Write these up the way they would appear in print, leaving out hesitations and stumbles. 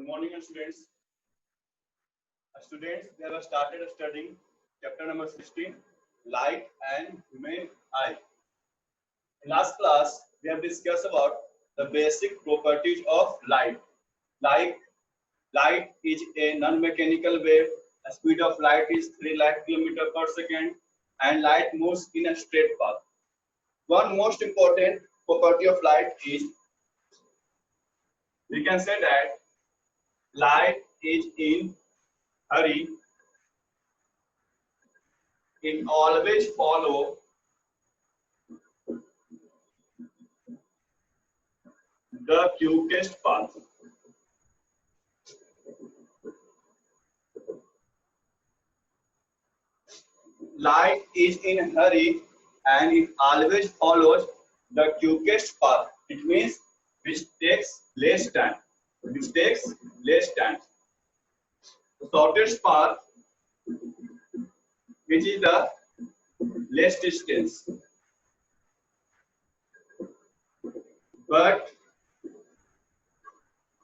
Good morning, students. Students, we have started studying chapter number 16, light and human eye. In last class, we have discussed about the basic properties of light. Like light is a non-mechanical wave. The speed of light is 3 lakh km per second, and light moves in a straight path. One most important property of light is we can say that light is in hurry. It always follow the quickest path. Light is in hurry and it always follows the quickest path. It means which takes less time. Which takes less time. The shortest path, which is the less distance. But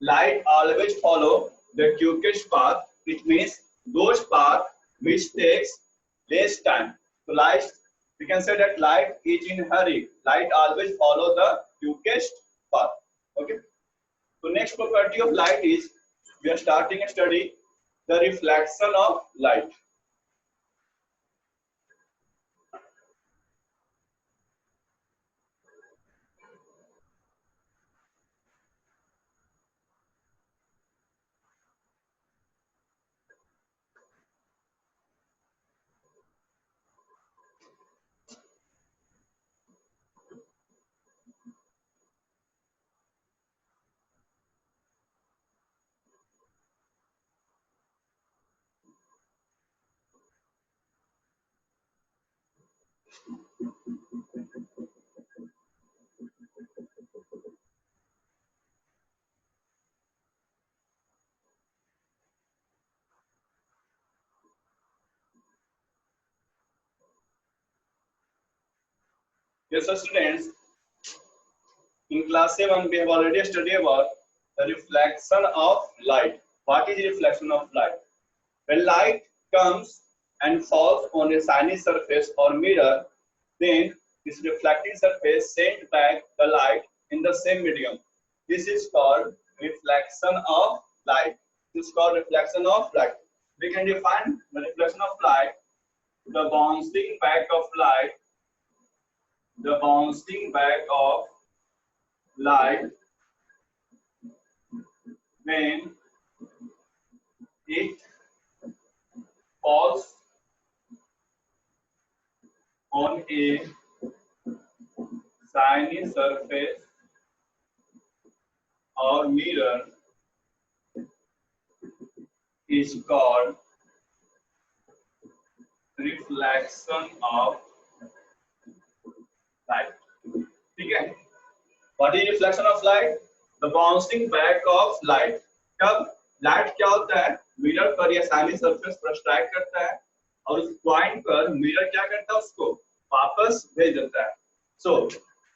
light always follow the quickest path. It means those paths which takes less time. So light, we can say that light is in hurry. Light always follow the quickest path. Okay. So next property of light is we are starting a study the reflection of light. Yes, students, in class 7 we have already studied about the reflection of light. What is reflection of light? When light comes and falls on a shiny surface or mirror, then this reflecting surface sends back the light in the same medium. This is called reflection of light. This is called reflection of light. We can define the reflection of light, the bouncing back of light, the bouncing back of light when it falls on a shiny surface or mirror is called reflection of light. Okay. What is reflection of light? The bouncing back of light. कब light क्या होता है mirror पर या shiny surface पर strike करता है और उस पॉइंट पर मिरर क्या करता है उसको वापस भेज देता है. So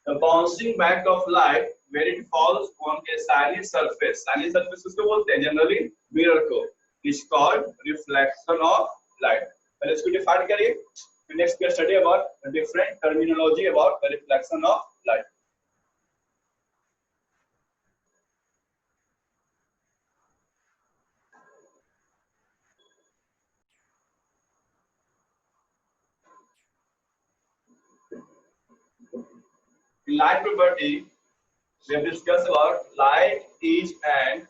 the bouncing back of light when it falls on a shiny surface किसको बोलते हैं जनरली मिरर को, is called reflection of light. पहले इसको डिफाइन करिए. Next we study about the different terminology about the reflection of light. In light property, we have discussed about light is an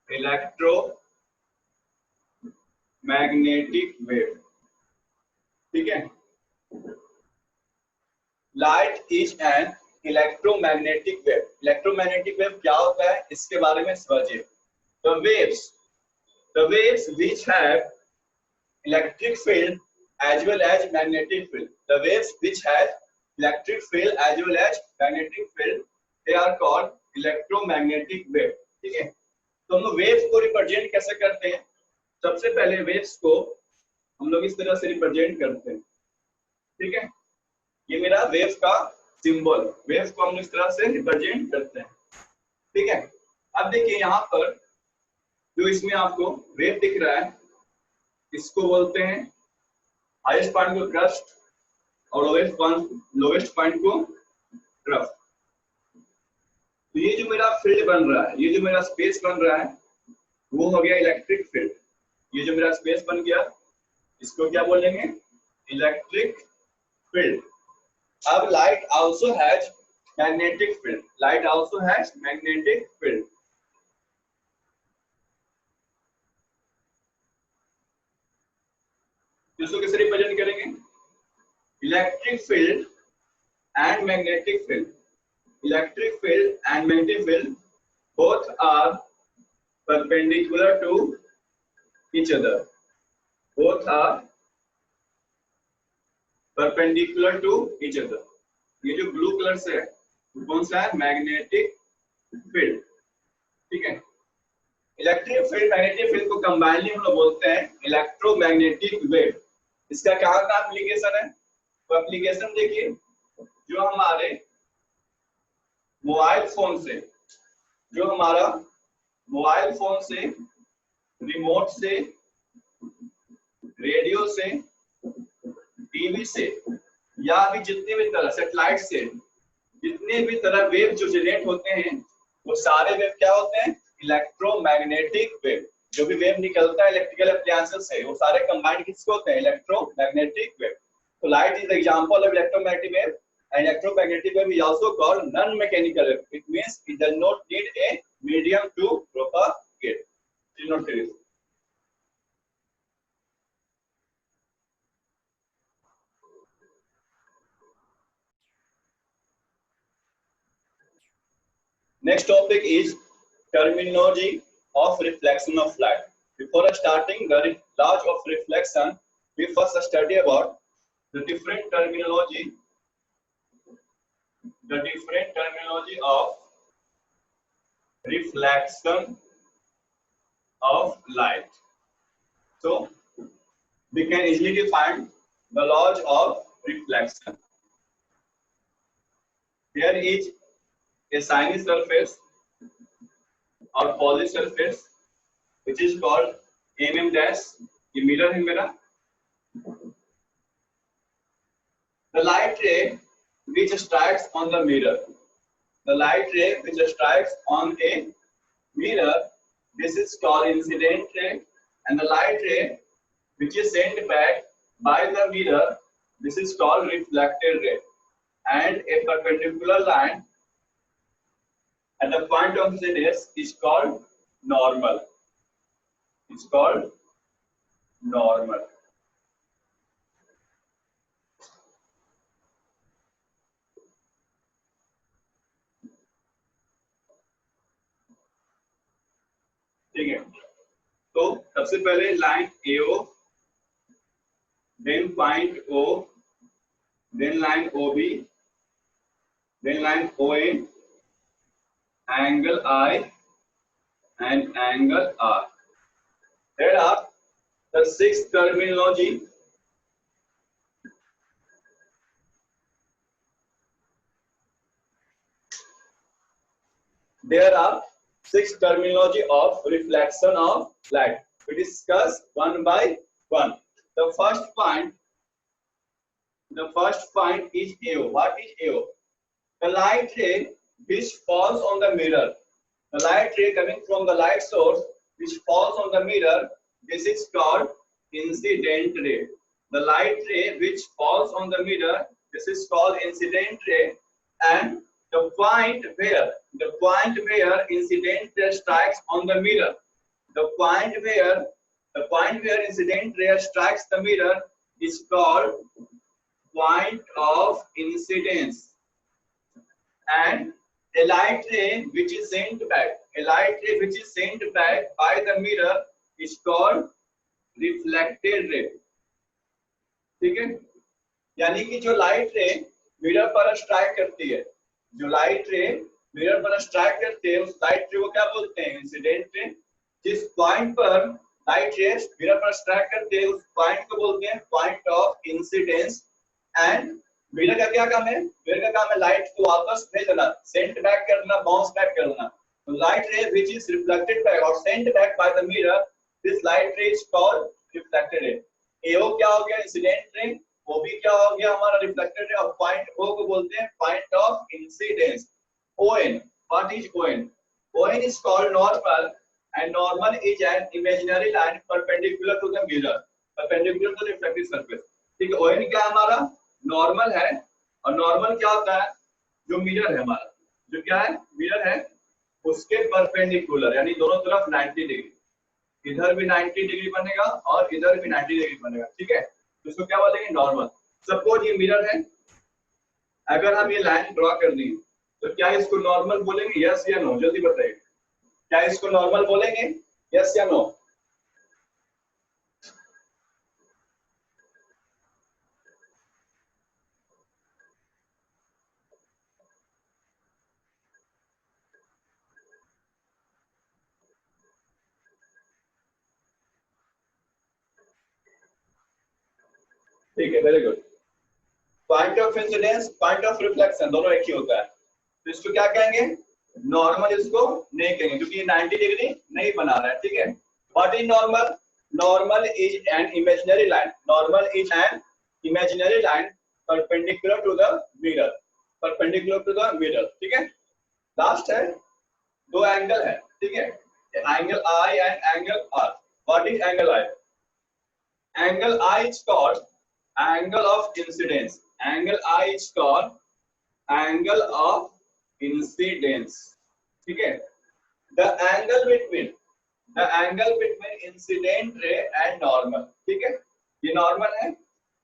electromagnetic wave. ठीक है. Light is an electromagnetic wave. Electromagnetic wave क्या होता है इसके बारे में समझिए. The waves which have electric field as well as magnetic field. The waves which have electric field as well as magnetic field, they are called electromagnetic wave. ठीक है. तो हम लोग वेव्स को रिप्रेजेंट कैसे करते हैं? सबसे पहले वेव्स को हम लोग इस तरह से रिप्रेजेंट करते हैं. ठीक है. ये मेरा वेव का सिंबल, वेव को हम इस तरह से रिप्रेजेंट करते हैं. ठीक है. अब देखिए यहाँ पर जो इसमें आपको वेव दिख रहा है, इसको बोलते हैं हाईएस्ट पॉइंट को क्रस्ट और लोवेस्ट पॉइंट को ट्रफ। तो ये जो मेरा फील्ड बन रहा है, ये जो मेरा स्पेस बन रहा है, वो हो गया इलेक्ट्रिक फील्ड। ये जो मेरा स्पेस बन गया, इसको क्या बोलेंगे? Electric field. अब light also has magnetic field. Light also has magnetic field. इसको कैसे रिप्रेजेंट करेंगे? Electric field and magnetic field. Electric field and magnetic field both are perpendicular to each other. Both are perpendicular to each other. ये जो blue colour से है, वो कौन सा है? Magnetic field. ठीक है। इलेक्ट्रिक फील्ड मैग्नेटिक फील्ड को कंबाइनली हम लोग बोलते हैं इलेक्ट्रोमैग्नेटिक वेव। इसका कहाँ का एप्लीकेशन है? तो एप्लीकेशन देखिए, जो हमारे मोबाइल फोन से, जो हमारा मोबाइल फोन से, रिमोट से, रेडियो से, टीवी से, या भी जितने भी तरह सैटेलाइट से जितने भी तरह वेव जो जनरेट होते हैं, वो सारे वेव क्या होते हैं? Electromagnetic wave. जो भी वेव निकलता है इलेक्ट्रिकल एप्लायंसेस से, वो सारे कंबाइंड किसको होते हैं? Electromagnetic wave. तो light is the example of electromagnetic wave. And electromagnetic wave is also called non-mechanical wave. It means it does not need a medium to propagate. It is not clear. Next topic is terminology of reflection of light. Before starting the laws of reflection, we first study about the different terminology of reflection of light. So we can easily define the laws of reflection. There is a shiny surface or polished surface which is called dash. ये mirror है मेरा. The light ray which strikes on the mirror. The light ray which strikes on a mirror, this is called incident ray, and the light ray which is sent back by the mirror, this is called reflected ray. And a perpendicular line at the point of incidence is called normal. It's called normal. ठीक है। तो सबसे पहले line AO, then point O, then line OB, then line OA, angle I and angle R. There are the 6 terminology. There are 6 terminology of reflection of light. We discuss one by one. The first point is AO. What is AO? The light ray which falls on the mirror. The light ray coming from the light source which falls on the mirror, this is called incident ray. The light ray which falls on the mirror, this is called incident ray. And the point where incident ray strikes on the mirror, the point where incident ray strikes the mirror is called point of incidence. And a light ray which is sent back by the mirror is called reflected ray. ठीक है? यानी कि जो light रे mirror पर strike करती है, जो लाइट रे मिरर पर स्ट्राइक करते हैं, उस लाइट रे को क्या बोलते हैं? Incident ray. जिस पॉइंट पर लाइट रे मिरर पर स्ट्राइक करते हैं, उस पॉइंट को बोलते हैं point of incidence. And mirror का क्या काम है? मिरर का काम है लाइट को वापस भेजना, सेंट बैक करना, बाउंस बैक करना। Light ray which is reflected back or sent back by the mirror, this light ray is called reflected ray. AO क्या हो गया इंसिडेंट रे, वो भी क्या हो गया हमारा रिफ्लेक्टेड रे, और पॉइंट O को बोलते हैं point of incidence. ON, what is ON? ON is called normal, and normal is an imaginary line perpendicular to the mirror, perpendicular to the reflected surface. ठीक है, ON क्या हमारा normal है, और नॉर्मल क्या होता है जो मिरर है हमारा, जो क्या है मिरर है उसके परपेंडिकुलर, यानी दोनों तरफ 90 डिग्री, इधर भी 90 डिग्री बनेगा और इधर भी 90 डिग्री बनेगा. ठीक है, तो इसको क्या बोलेंगे नॉर्मल. सपोज ये मिरर है, अगर हम ये लाइन ड्रॉ कर दी तो क्या इसको नॉर्मल बोलेंगे, यस या नो, जल्दी बताइए, क्या इसको नॉर्मल बोलेंगे, यस या नो. ठीक है, very good. Point of incidence, point of reflection दोनों एक ही होता है, तो इसको क्या कहेंगे नॉर्मल, इसको नहीं कहेंगे क्योंकि ये 90 डिग्री नहीं बना रहा है. ठीक है, what is normal? Normal is an imaginary line, normal is an imaginary line perpendicular to the mirror, perpendicular to the mirror. ठीक है, लास्ट है दो एंगल है. ठीक है, angle I and angle R. What is angle I? Angle I is called angle of incidence. Angle I is called angle of incidence. ठीक है, the angle between incident ray and normal. ठीक है, ये normal है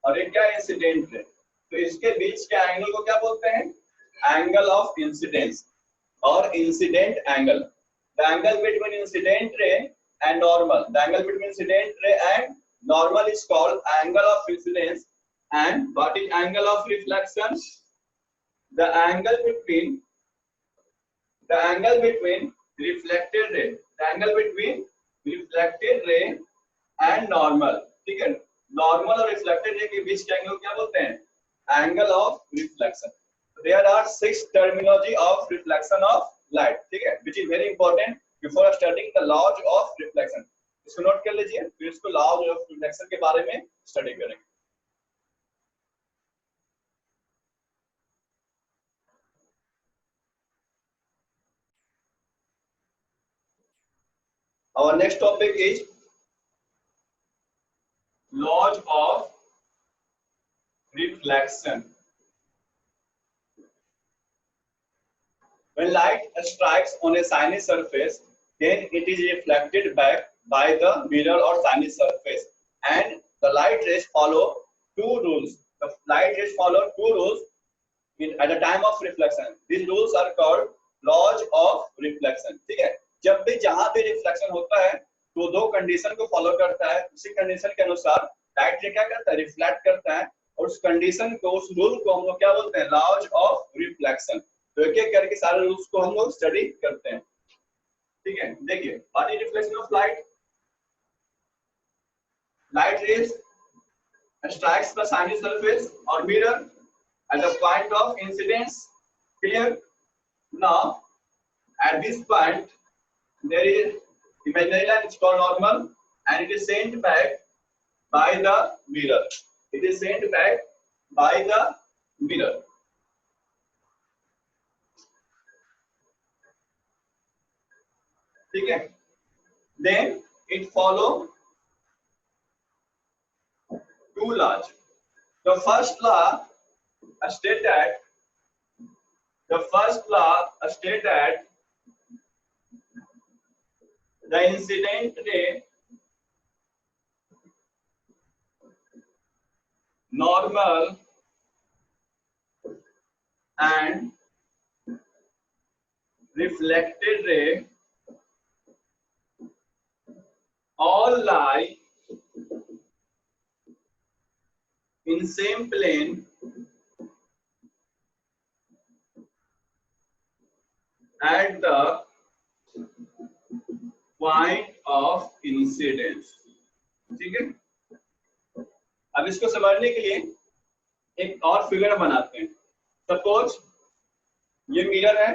और ये क्या incident ray, तो इसके बीच के एंगल को क्या बोलते हैं angle of incidence और incident angle. The angle between incident ray and normal, the angle between incident ray and normal is called angle of incidence. And what is angle of reflection? The angle between reflected ray, the angle between reflected ray and normal. ठीक है, normal और reflected ray के बीच के angle क्या बोलते हैं angle of reflection. There are 6 terminology of reflection of light. ठीक है, which is very important before studying the laws of reflection. इसको नोट कर लीजिए, फिर इसको laws of reflection के बारे में स्टडी करेंगे. Our next topic is laws of reflection. When light strikes on a shiny surface, then it is reflected back by the mirror or shiny surface, and the light rays follow two rules. The light rays follow two rules at the time of reflection. These rules are called laws of reflection. ठीक है, जब भी जहां भी reflection होता है तो दो कंडीशन को फॉलो करता है. उसी कंडीशन के अनुसार लाइट रे क्या करता है रिफ्लेक्ट करता है, और उस कंडीशन को उस रूल को हम लोग क्या बोलते हैं लॉज ऑफ रिफ्लेक्शन. तो एक एक करके सारे रूल्स को हम लोग स्टडी करते हैं. ठीक है, देखिए what is reflection of light. Light rays strikes the shiny surface or mirror at the point of incidence. Clear? Now at this point there is imaginary line, it's called normal, and it is sent back by the mirror. It is sent back by the mirror. ठीक है, then it follow two laws. The first law stated the incident ray normal and reflected ray all lie in same plane at the point of incidence. ठीक है, अब इसको समझने के लिए एक और फिगर बनाते हैं. सपोज ये मिरर है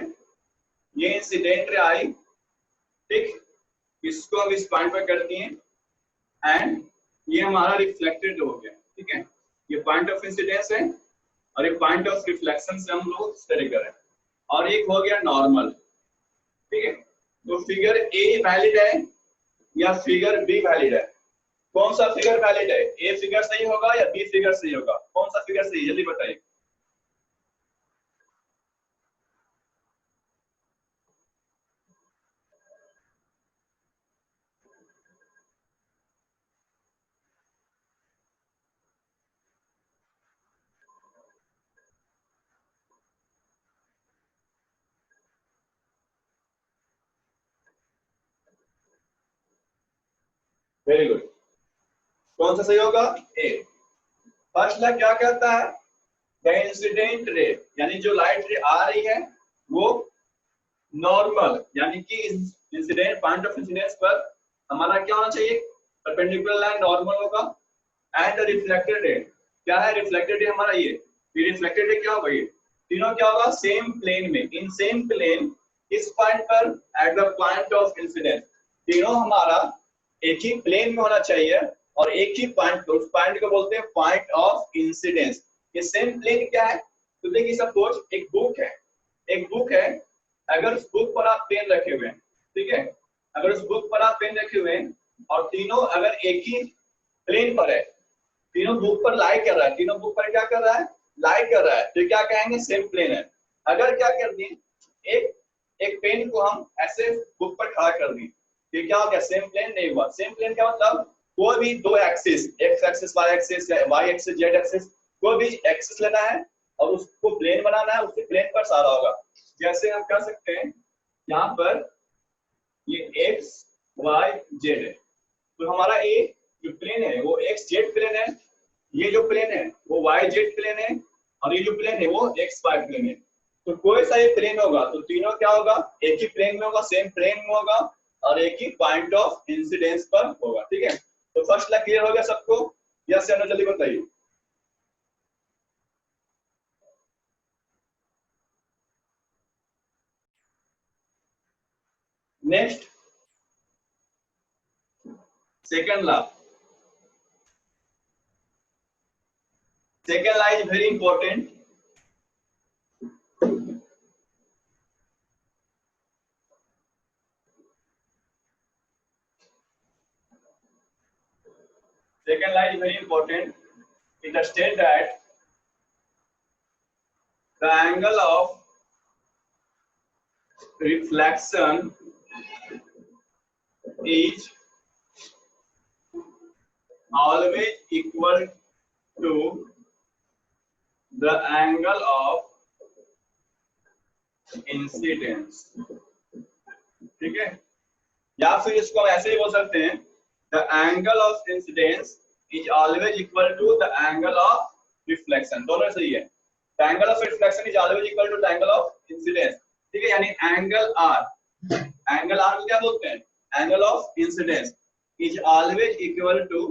ये इंसिडेंट रे आई, ठीक, इसको हम इस पॉइंट पर कर दिए एंड ये हमारा रिफ्लेक्टेड हो गया, ठीक है। ये पॉइंट ऑफ इंसिडेंस है और एक पॉइंट ऑफ रिफ्लेक्शन से हम लोग स्टडी करें, और एक हो गया नॉर्मल, ठीक है। तो फिगर ए वैलिड है या फिगर बी वैलिड है? कौन सा फिगर वैलिड है? ए फिगर सही होगा या बी फिगर सही होगा? कौन सा फिगर सही है, जल्दी बताइए। Very good. कौन सा सही होगा? ए। फर्स्ट लॉ क्या कहता है? द इंसिडेंट रे, यानी जो लाइट रे आ रही है वो नॉर्मल, यानी कि इंसिडेंट पॉइंट ऑफ इंसिडेंस पर हमारा क्या होना चाहिए? परपेंडिकुलर लाइन नॉर्मल होगा। एंड रिफ्लेक्टेड रे, क्या है रिफ्लेक्टेड रे हमारा? ये रिफ्लेक्टेड रे क्या होगा? ये तीनों क्या होगा? सेम प्लेन में, इन सेम प्लेन, इस पॉइंट पर, at the point of incidence. तीनों हमारा एक ही प्लेन में होना चाहिए और एक ही पॉइंट, उस पॉइंट को बोलते हैं पॉइंट ऑफ इंसिडेंस। ये सेम प्लेन क्या है? तो देखिए सपोज एक बुक है, एक बुक है, अगर उस बुक पर आप पेन रखे हुए हैं, ठीक है, अगर उस बुक पर आप पेन रखे हुए हैं और तीनों अगर एक ही प्लेन पर है, तीनों बुक पर लाइट कर रहा है, तीनों बुक पर क्या कर रहा है? लाइट कर रहा है, तो क्या कहेंगे? सेम प्लेन है। अगर क्या कर दिए, एक एक पेन को हम ऐसे बुक पर खड़ा कर दिए, ये क्या हो गया? सेम प्लेन नहीं हुआ। सेम प्लेन क्या मतलब? कोई भी दो axis, X axis, Y axis, या वाई एक्सिस, जेड एक्सिस, कोई भी एक्सिस लेना है और उसको प्लेन बनाना है, उसके प्लेन पर सारा होगा। जैसे हम कर सकते हैं यहाँ पर ये एक्स वाई जेड है, तो हमारा ये जो प्लेन है वो एक्स जेड प्लेन है, ये जो प्लेन है वो वाई जेड प्लेन है, और ये जो प्लेन है वो एक्स वाई प्लेन है। तो कोई सा ये प्लेन होगा तो तीनों क्या होगा? एक ही प्लेन में होगा, सेम प्लेन में होगा और एक ही पॉइंट ऑफ इंसिडेंस पर होगा, ठीक है। तो फर्स्ट ला क्लियर हो गया सबको? यस या नो, जल्दी बताइए। Next, second law. Second law is very important. Second line is very important. It states that the angle of reflection is always equal to the angle of incidence, ठीक है। या फिर इसको हम ऐसे ही बोल सकते हैं, the angle of incidence is always equal to the angle of reflection। दोनों सही है। The angle of reflection is always equal to the angle of incidence, ठीक है। यानी एंगल आर, एंगल आर को क्या बोलते हैं? Angle of incidence is always equal to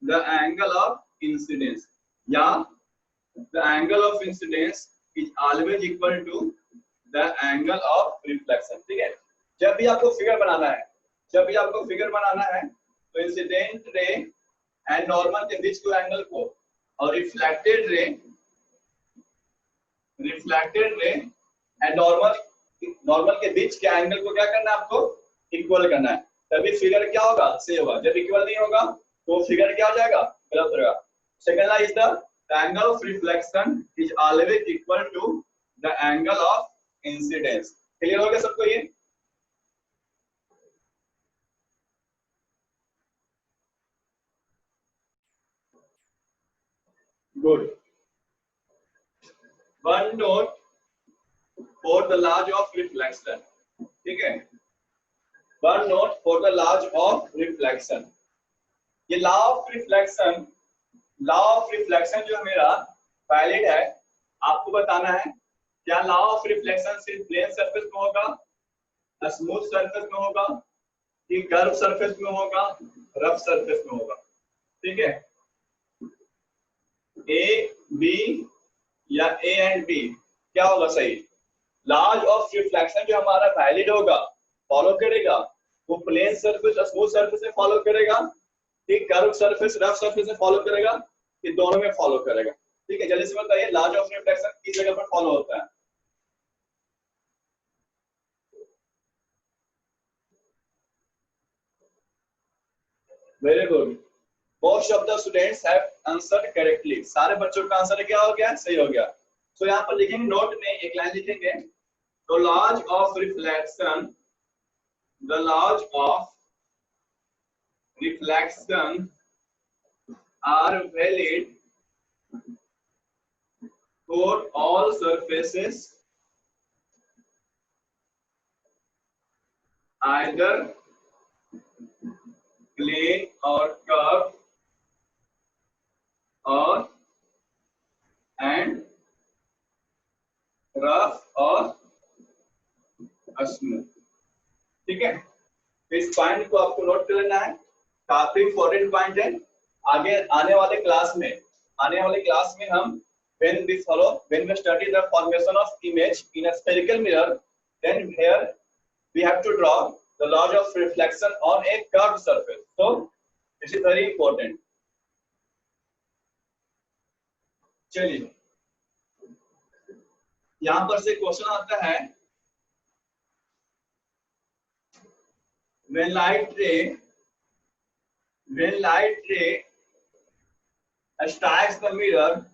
the angle of incidence, या the angle of incidence is always equal to the angle of reflection, ठीक है। जब भी आपको फिगर बनाना है, जब भी आपको फिगर बनाना है तो इंसिडेंट रे एंड नॉर्मल के बीच के एंगल को और रिफ्लेक्टेड रे एंड नॉर्मल के बीच के एंगल को क्या करना है? आपको इक्वल करना है, तभी फिगर क्या होगा? सही होगा। जब इक्वल नहीं होगा तो फिगर क्या हो जाएगा? गलत हो जाएगा। Second law is the angle of reflection is always equal to the angle of incidence. Clear हो गया सबको ये? Good. One note for the laws of reflection, ठीक है। One note for the laws of reflection. ये law of reflection, law of reflection जो मेरा valid है, आपको बताना है क्या लॉ ऑफ रिफ्लेक्शन सिर्फ प्लेन सरफेस में होगा, स्मूथ सरफेस में होगा, कि कर्व सरफेस में होगा, रफ सरफेस में होगा, ठीक है। ए बी या ए एंड बी क्या होगा सही? लॉज ऑफ रिफ्लेक्शन जो हमारा वैलिड होगा, फॉलो करेगा, वो प्लेन सरफेस और स्मूथ सरफेस में फॉलो करेगा, ठीक, कर्व सरफेस रफ सरफेस में फॉलो करेगा, ये दोनों में फॉलो करेगा। ठीक है, जल्दी से बताइए लॉज ऑफ रिफ्लेक्शन किस जगह पर फॉलो होता है? Very good, most of the students have answered correctly. सारे बच्चों का आंसर क्या हो गया? सही हो गया। सो यहाँ पर लिखेंगे नोट में एक लाइन लिखेंगे, तो laws of reflection, the laws of reflection are valid for all surfaces either plane or curved or and rough or smooth। ठीक है, इस पॉइंट को आपको नोट कर लेना है, काफी इंपॉर्टेंट पॉइंट है। आगे आने वाले क्लास में हम when we study the formation of image in a spherical mirror, then here we have to draw the laws of reflection on a curved surface, so this is very important। चलिए यहां पर से question आता है, when light ray strikes the mirror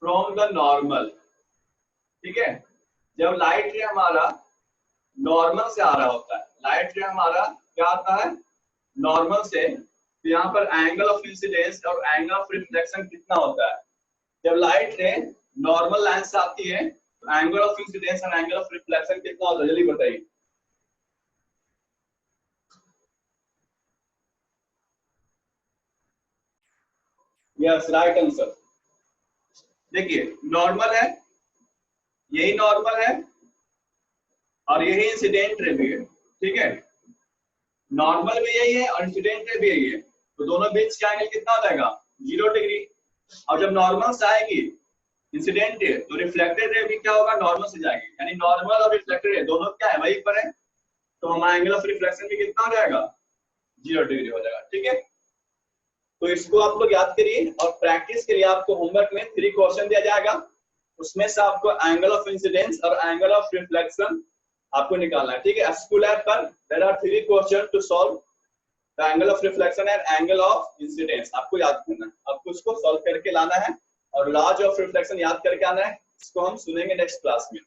from the normal, ठीक है, जब light रे हमारा नॉर्मल से आ रहा होता है, लाइट रे हमारा क्या आता है? नॉर्मल से, तो यहाँ पर एंगल ऑफ इंसिडेंस और एंगल ऑफ रिफ्लेक्शन कितना होता है? जब लाइट रे नॉर्मल लाइन से आती है तो एंगल ऑफ इंसिडेंस और एंगल ऑफ रिफ्लेक्शन कितना होता है? जल्दी बताइए। Yes, right answer. देखिए नॉर्मल है, यही नॉर्मल है और यही इंसिडेंट रे भी है, ठीक है, नॉर्मल भी यही है और इंसिडेंट रे भी यही है, तो दोनों बीच का एंगल कितना हो जाएगा? 0 डिग्री। और जब नॉर्मल से आएगी इंसिडेंट रे तो रिफ्लेक्टेड रे भी क्या होगा? नॉर्मल से जाएगी, यानी नॉर्मल और रिफ्लेक्टेड रे दोनों क्या है? वही पर है, तो हमारा एंगल ऑफ रिफ्लेक्शन भी कितना हो जाएगा? 0 डिग्री हो जाएगा। ठीक है, तो इसको आप लोग याद करिए और प्रैक्टिस के लिए आपको होमवर्क में 3 क्वेश्चन दिया जाएगा, उसमें से आपको एंगल ऑफ इंसिडेंस और एंगल ऑफ रिफ्लेक्शन आपको निकालना है। ठीक है, स्कूल ऐप पर there are 3 question to solve the angle of reflection and angle of incidence, आपको याद करना है, आपको उसको सॉल्व करके लाना है और लॉज ऑफ रिफ्लेक्शन याद करके आना है। इसको हम सुनेंगे नेक्स्ट क्लास में।